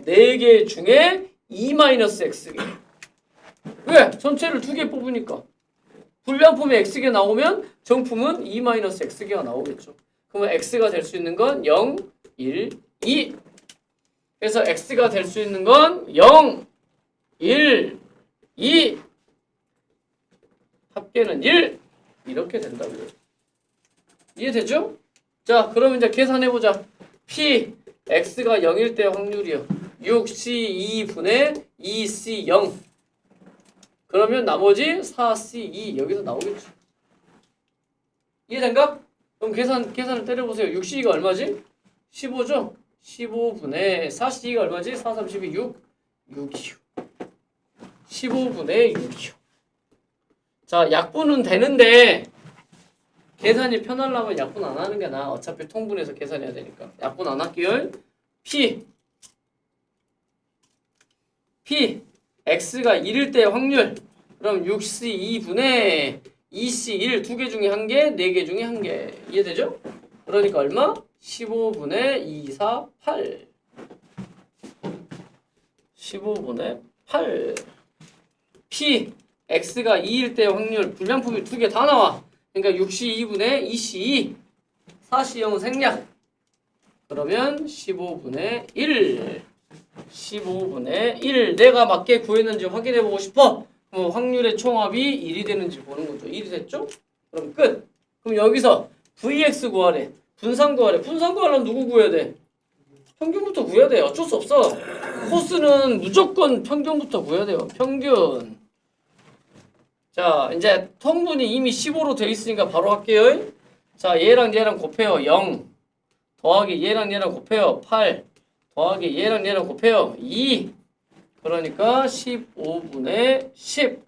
4개 중에 E-X개. 왜? 전체를 2개 뽑으니까. 불량품의 X개 나오면 정품은 E-X개가 나오겠죠. 그러면 X가 될 수 있는 건 0, 1, 2. 그래서 X가 될 수 있는 건 0, 1, 2. 합계는 1. 이렇게 된다고요. 이해되죠? 자, 그럼 이제 계산해보자. P, X가 0일 때 확률이요. 6C2분의 2C0. 그러면 나머지 4C2 여기서 나오겠죠. 이해된가? 그럼 계산을 때려보세요. 6C2가 얼마지? 15죠? 15분의 4C2가 얼마지? 4, 3, 12, 6이요. 15분의 6이요. 자, 약분은 되는데 계산이 편하려면 약분 안 하는 게 나아. 어차피 통분해서 계산해야 되니까. 약분 안 할게요. P X가 1일 때 확률. 그럼 6C2분의 2C1 두 개 중에 한 개, 네 개 중에 한 개. 이해되죠? 그러니까 얼마? 15분의 2, 4, 8. 15분의 8. P X가 2일 때 확률 불량품이 두 개 다 나와. 그러니까 6C2분의 2C2 4C0은 생략. 그러면 15분의 1 15분의 1 내가 맞게 구했는지 확인해보고 싶어. 확률의 총합이 1이 되는지 보는 거죠. 1이 됐죠? 그럼 끝. 그럼 여기서 VX 구하래. 분산 구하래. 분산 구하려면 누구 구해야 돼? 평균부터 구해야 돼. 어쩔 수 없어. 코스는 무조건 평균부터 구해야 돼요. 평균. 자, 이제 통분이 이미 15로 돼 있으니까 바로 할게요. 자, 얘랑 얘랑 곱해요. 0 더하기 얘랑 얘랑 곱해요. 8 더하기 얘랑 얘랑 곱해요. 2 그러니까 15분의 10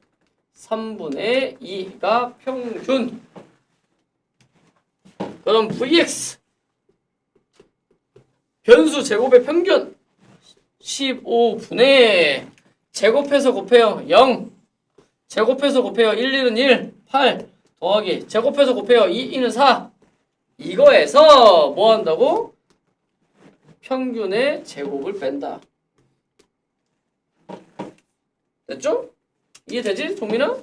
3분의 2가 평균. 그럼 VX 변수 제곱의 평균 15분의 제곱해서 곱해요. 0 제곱해서 곱해요. 1, 1은 1 8 더하기 제곱해서 곱해요. 2, 2는 4 이거에서 뭐 한다고? 평균의 제곱을 뺀다. 됐죠? 이해되지? 종민아?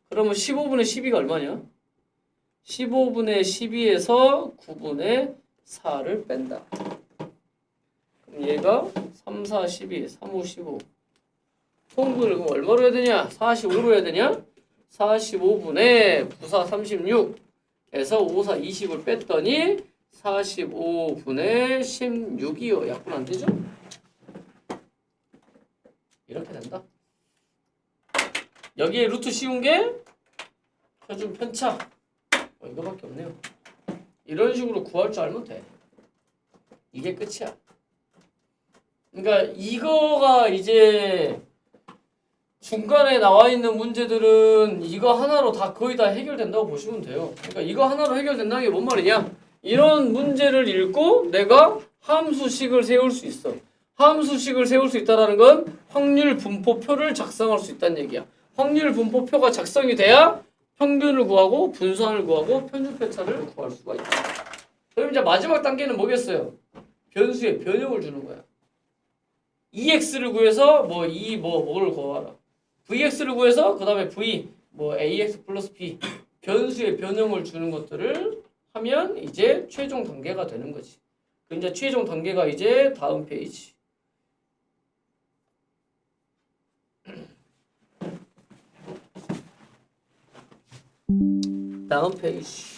그러면 15분의 12가 얼마냐? 15분의 12에서 9분의 4를 뺀다. 그럼 얘가 3, 4, 12, 3, 5, 15 통분을 그럼 얼마로 해야 되냐? 45로 해야 되냐? 45분의 9, 4, 36에서 5, 4, 20을 뺐더니 45분의 16이요. 약분 안 되죠? 이렇게 된다. 여기에 루트 씌운 게 표준 편차. 이거밖에 없네요. 이런 식으로 구할 줄 알면 돼. 이게 끝이야. 그러니까 이거가 이제 중간에 나와 있는 문제들은 이거 하나로 다 거의 다 해결된다고 보시면 돼요. 그러니까 이거 하나로 해결된다는 게 뭔 말이냐? 이런 문제를 읽고 내가 함수식을 세울 수 있어. 함수식을 세울 수 있다는 건 확률 분포표를 작성할 수 있다는 얘기야. 확률 분포표가 작성이 돼야 평균을 구하고 분산을 구하고 편중 편차를 구할 수가 있다. 그럼 이제 마지막 단계는 뭐겠어요? 변수의 변형을 주는 거야. EX를 구해서 뭐를 구하라. VX를 구해서 그 다음에 V AX 플러스 B 변수의 변형을 주는 것들을 하면 이제 최종 단계가 되는 거지. 그 이제 최종 단계가 이제 다음 페이지. 다음 페이지.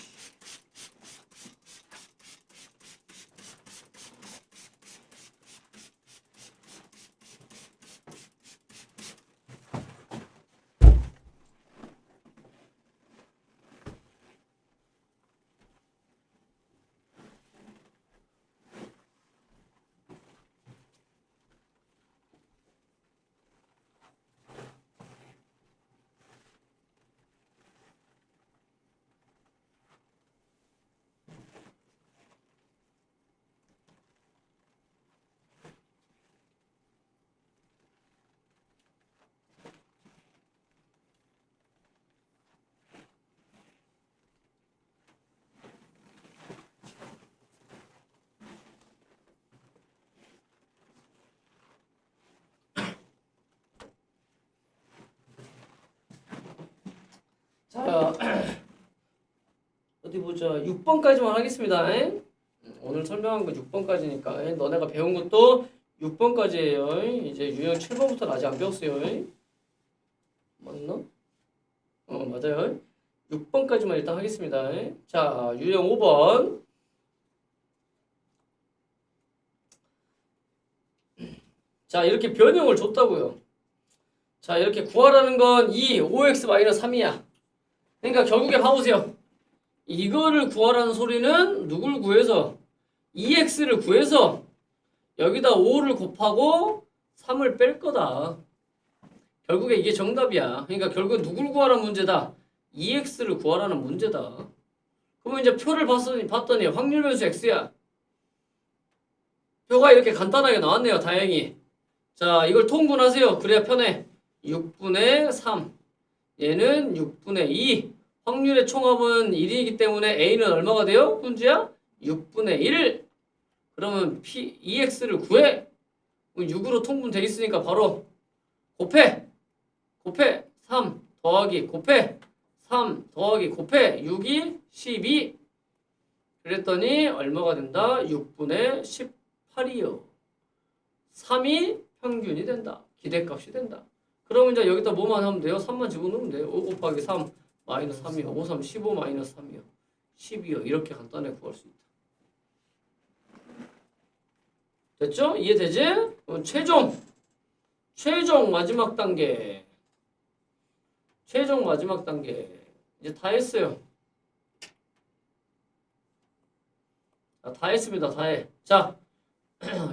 자, 어디 보자. 6번까지만 하겠습니다. 오늘 설명한 거 6번까지니까 너네가 배운 것도 6번까지예요. 이제 유형 7번부터는 아직 안 배웠어요. 맞나? 맞아요. 6번까지만 일단 하겠습니다. 자, 유형 5번. 자, 이렇게 변형을 줬다고요. 자, 이렇게 구하라는 건 5x-3이야. 그러니까 결국에 봐보세요. 이거를 구하라는 소리는 누굴 구해서 2x를 구해서 여기다 5를 곱하고 3을 뺄 거다. 결국에 이게 정답이야. 그러니까 결국 누굴 구하라는 문제다. 2x를 구하라는 문제다. 그러면 이제 표를 봤더니 확률 변수 x야. 표가 이렇게 간단하게 나왔네요. 다행히. 자, 이걸 통분하세요. 그래야 편해. 6분의 3. 얘는 6분의 2. 확률의 총합은 1이기 때문에 a는 얼마가 돼요? 훈지야? 6분의 1. 그러면 2x를 구해. 6으로 통분돼 있으니까 바로 곱해. 3 더하기 곱해. 3 더하기 곱해. 6이 12. 그랬더니 얼마가 된다? 6분의 18이요. 3이 평균이 된다. 기대값이 된다. 그러면 이제 여기다 뭐만 하면 돼요? 3만 집어넣으면 돼요. 5 곱하기 3 마이너스 3이요. 5, 3, 15 마이너스 3이요. 12요. 이렇게 간단하게 구할 수 있다. 됐죠? 이해되지? 그럼 최종 마지막 단계. 최종 마지막 단계. 이제 다 했어요. 자, 다 했습니다. 다 해. 자,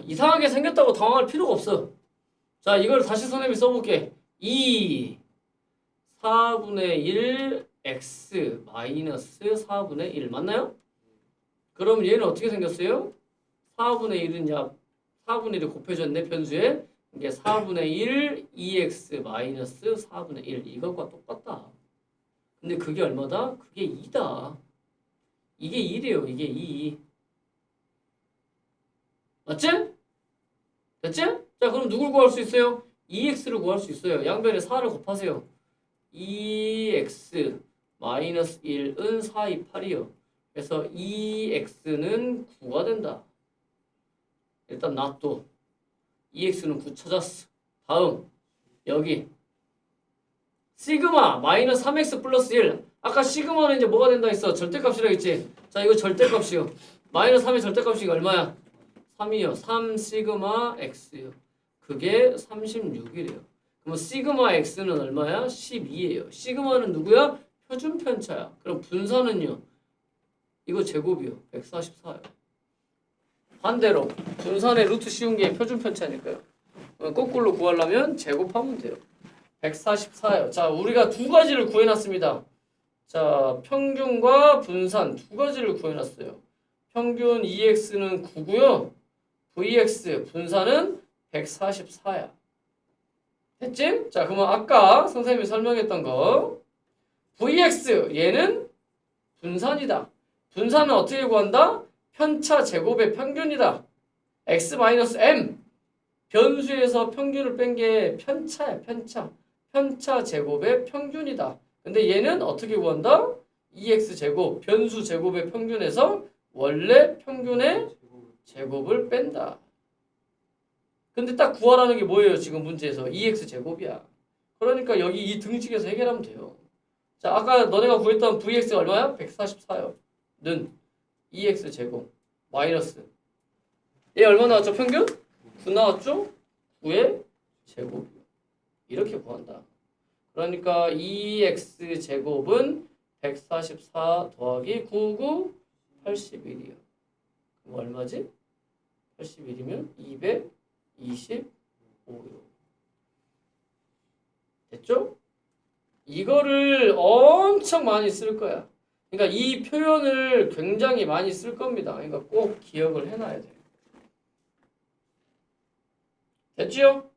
이상하게 생겼다고 당황할 필요가 없어. 자, 이걸 다시 선생님이 써볼게. 4분의 1 x 마이너스 4분의 1 맞나요? 그럼 얘는 어떻게 생겼어요? 4분의 1은 4분의 1이 곱해졌네 변수에. 이게 4분의 1 2x 마이너스 4분의 1 이것과 똑같다. 근데 그게 얼마다? 그게 2다. 이게 2래요. 이게 2. 맞지? 됐지? 자, 그럼 누굴 구할 수 있어요? 2x를 구할 수 있어요. 양변에 4를 곱하세요. 2x 마이너스 1은 4, 2, 8이요. 그래서 2x는 9가 된다. 일단 놔둬. 2x는 9 찾았어. 다음 여기 시그마 마이너스 3x 플러스 1. 아까 시그마는 이제 뭐가 된다 했어? 절대값이라 했지. 자, 이거 절대값이요. 마이너스 3의 절대값이 얼마야? 3이요. 3 시그마 x요. 그게 36이래요. 그럼 시그마 x는 얼마야? 12예요. 시그마는 누구야? 표준 편차야. 그럼 분산은요? 이거 제곱이요. 144요. 반대로 분산의 루트 씌운 게 표준 편차니까요. 거꾸로 구하려면 제곱하면 돼요. 144요. 자, 우리가 두 가지를 구해놨습니다. 자, 평균과 분산 두 가지를 구해놨어요. 평균 2x는 9고요. vx 분산은 144야. 됐지? 자, 그러면 아까 선생님이 설명했던 거 vx 얘는 분산이다. 분산은 어떻게 구한다? 편차 제곱의 평균이다. x-m 변수에서 평균을 뺀 게 편차야. 편차 제곱의 평균이다. 근데 얘는 어떻게 구한다? 2x 제곱 변수 제곱의 평균에서 원래 평균의 제곱을 뺀다. 근데 딱 구하라는 게 뭐예요? 지금 문제에서 2x 제곱이야. 그러니까 여기 이 등식에서 해결하면 돼요. 자, 아까 너네가 구했던 vx 얼마야? 144요. 는 2x 제곱 마이너스 얘 얼마 나왔죠? 평균? 9 나왔죠? 9의 제곱이요. 이렇게 구한다. 그러니까 2x 제곱은 144 더하기 99 81이요. 그럼 얼마지? 81이면 225요. 됐죠? 이거를 엄청 많이 쓸 거야. 그러니까 이 표현을 굉장히 많이 쓸 겁니다. 그러니까 꼭 기억을 해놔야 돼요. 됐지요?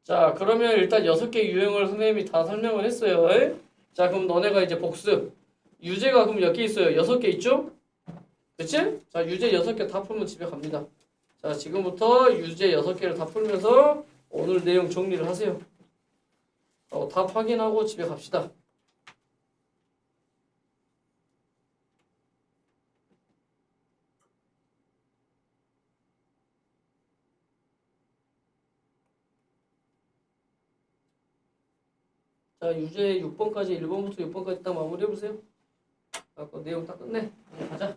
자, 그러면 일단 6개 유형을 선생님이 다 설명을 했어요. 자, 그럼 너네가 이제 복습. 유제가 그럼 몇 개 있어요? 6개 있죠? 그치? 자, 유제 6개 다 풀면 집에 갑니다. 자, 지금부터 유제 6개를 다 풀면서 오늘 내용 정리를 하세요. 답 확인하고 집에 갑시다. 자, 유제 6번까지 1번부터 6번까지 딱 마무리 해보세요. 아까 내용 딱 끝내. 이제 가자.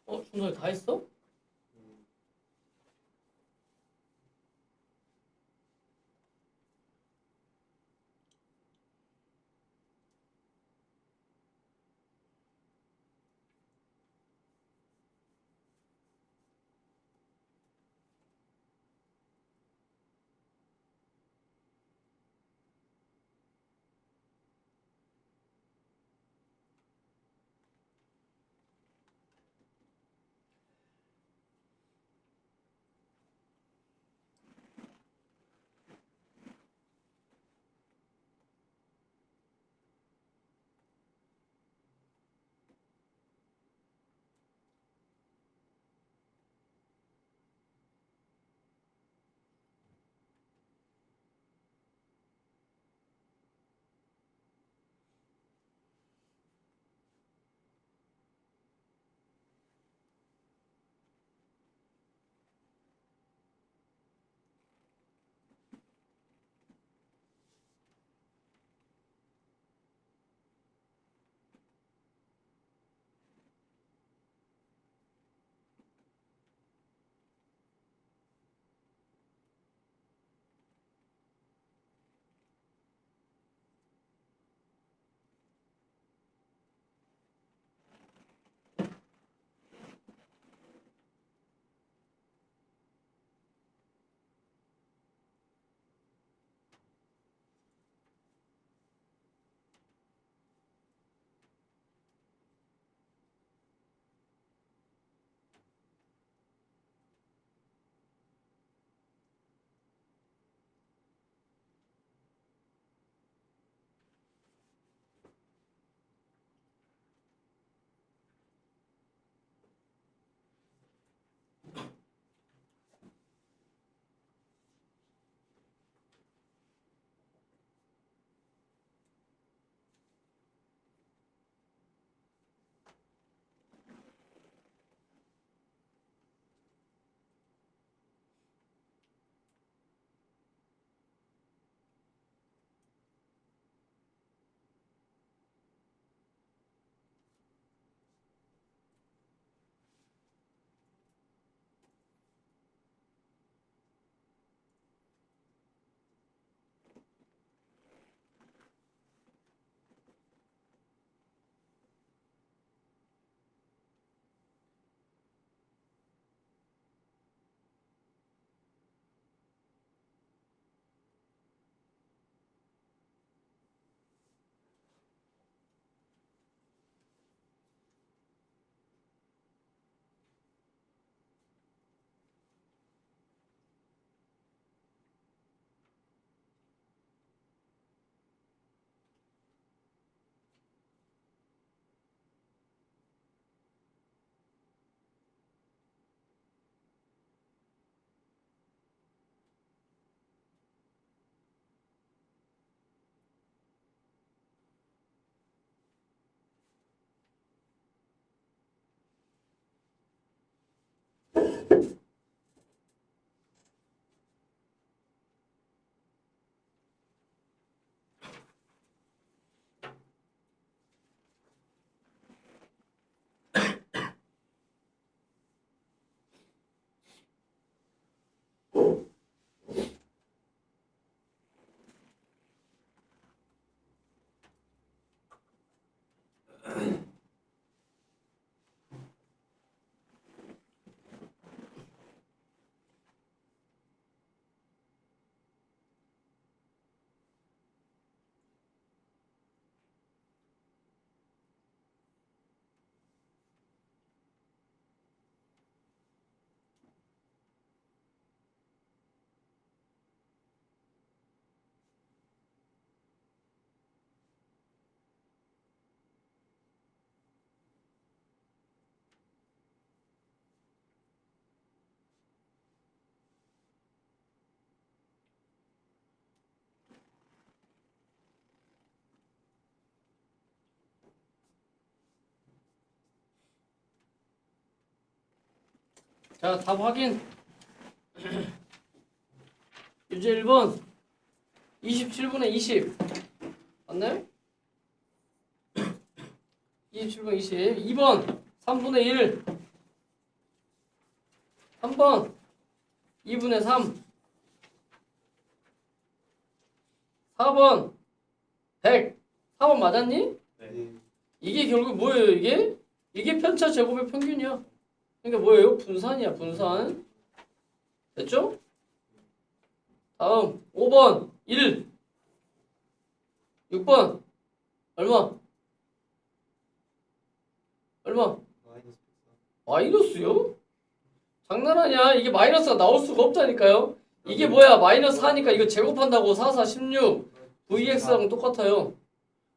준성이 다 했어? 자, 답 확인. 유제 1번 27분의 20 맞나요? 27분의 20 2번 3분의 1 3번 2분의 3 4번 100 4번 맞았니? 네. 이게 결국 뭐예요 이게? 이게 편차 제곱의 평균이야. 그러니까 뭐예요? 분산이야 분산. 됐죠? 다음 5번 1 6번 얼마? 얼마? 마이너스 마이너스요? 장난하냐? 이게 마이너스가 나올 수가 없다니까요. 이게 뭐야? 마이너스 4니까 이거 제곱한다고 4, 4, 16 VX랑 똑같아요.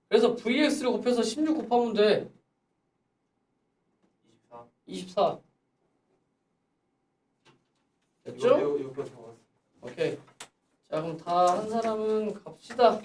그래서 VX를 곱해서 16 곱하면 돼. 24. 24 됐죠? 이거 잡았어. 오케이. 자 그럼 다 한 사람은 갑시다.